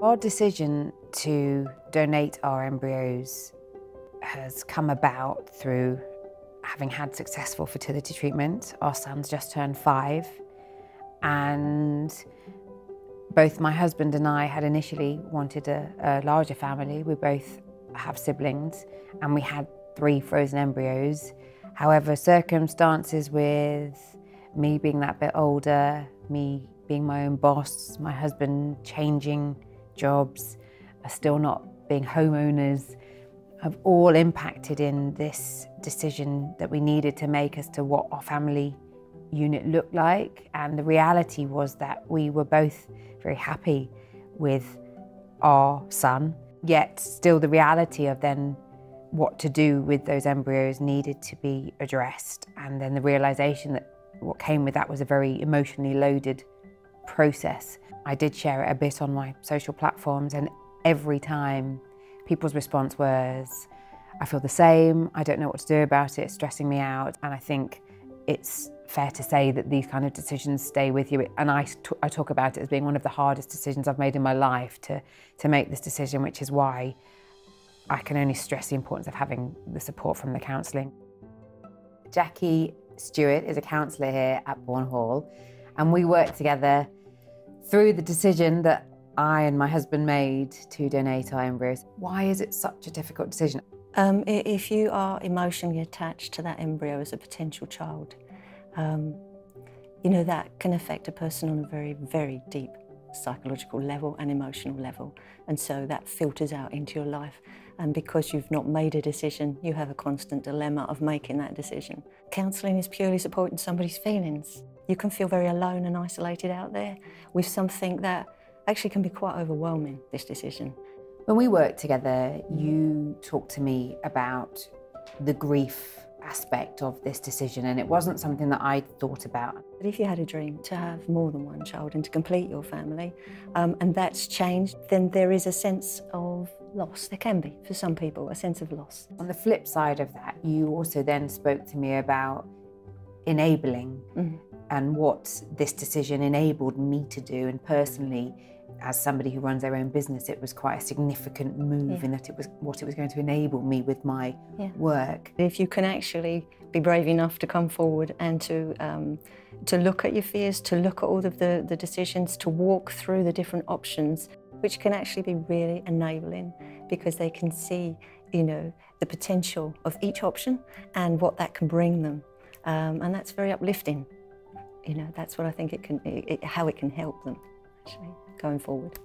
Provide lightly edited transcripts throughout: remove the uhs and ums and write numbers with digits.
Our decision to donate our embryos has come about through having had successful fertility treatment. Our son's just turned 5, and both my husband and I had initially wanted a larger family. We both have siblings, and we had 3 frozen embryos. However, circumstances with me being that bit older, me being my own boss, my husband changing jobs, are still not being homeowners, have all impacted in this decision that we needed to make as to what our family unit looked like. And the reality was that we were both very happy with our son, yet still the reality of then what to do with those embryos needed to be addressed. And then the realization that what came with that was a very emotionally loaded process. I did share it a bit on my social platforms, and every time people's response was, I feel the same, I don't know what to do about it, it's stressing me out. And I think it's fair to say that these kind of decisions stay with you. And I talk about it as being one of the hardest decisions I've made in my life to make this decision, which is why I can only stress the importance of having the support from the counselling. Jackie Stewart is a counsellor here at Bourn Hall, and we work together through the decision that I and my husband made to donate our embryos. Why is it such a difficult decision? If you are emotionally attached to that embryo as a potential child, you know, that can affect a person on a very, very deep psychological level and emotional level. And so that filters out into your life. And because you've not made a decision, you have a constant dilemma of making that decision. Counselling is purely supporting somebody's feelings. You can feel very alone and isolated out there with something that actually can be quite overwhelming, this decision. When we worked together, you talked to me about the grief aspect of this decision, and it wasn't something that I'd thought about. But if you had a dream to have more than one child and to complete your family, and that's changed, then there is a sense of loss. There can be, for some people, a sense of loss. On the flip side of that, you also then spoke to me about enabling and what this decision enabled me to do. And personally, as somebody who runs their own business, it was quite a significant move in that it was what it was going to enable me with my work. If you can actually be brave enough to come forward and to look at your fears, to look at all of the decisions, to walk through the different options, which can actually be really enabling, because they can see, you know, the potential of each option and what that can bring them. And that's very uplifting. You know, that's what I think it can, how it can help them, actually, going forward.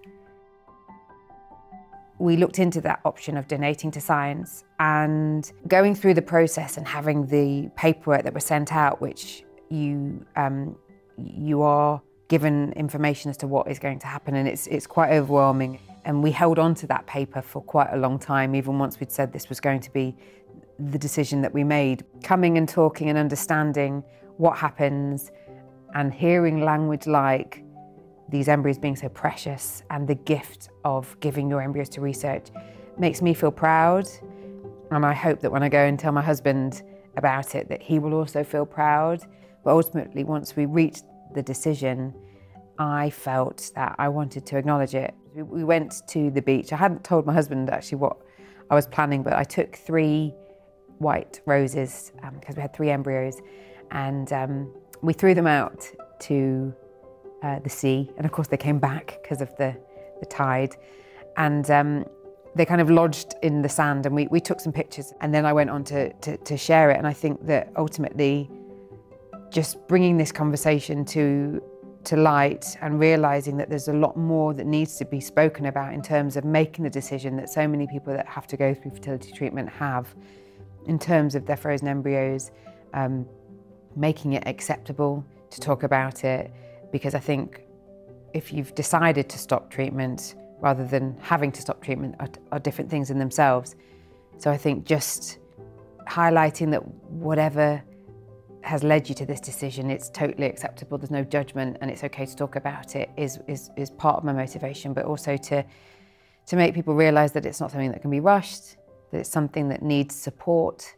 We looked into that option of donating to science, and going through the process and having the paperwork that was sent out, which you are given information as to what is going to happen, and it's quite overwhelming. And we held on to that paper for quite a long time, even once we'd said this was going to be the decision that we made. Coming and talking and understanding what happens and hearing language like these embryos being so precious and the gift of giving your embryos to research makes me feel proud. And I hope that when I go and tell my husband about it, that he will also feel proud. But ultimately, once we reached the decision, I felt that I wanted to acknowledge it. We went to the beach. I hadn't told my husband actually what I was planning, but I took 3 white roses because we had 3 embryos, and we threw them out to the sea, and of course they came back because of the tide, and they kind of lodged in the sand, and we took some pictures, and then I went on to share it. And I think that ultimately just bringing this conversation to light and realising that there's a lot more that needs to be spoken about in terms of making the decision that so many people that have to go through fertility treatment have in terms of their frozen embryos, making it acceptable to talk about it, because I think if you've decided to stop treatment rather than having to stop treatment are different things in themselves. So I think just highlighting that whatever has led you to this decision, it's totally acceptable, there's no judgment, and it's okay to talk about it is part of my motivation, but also to make people realise that it's not something that can be rushed, that it's something that needs support,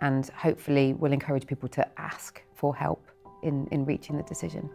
and hopefully will encourage people to ask for help in reaching the decision.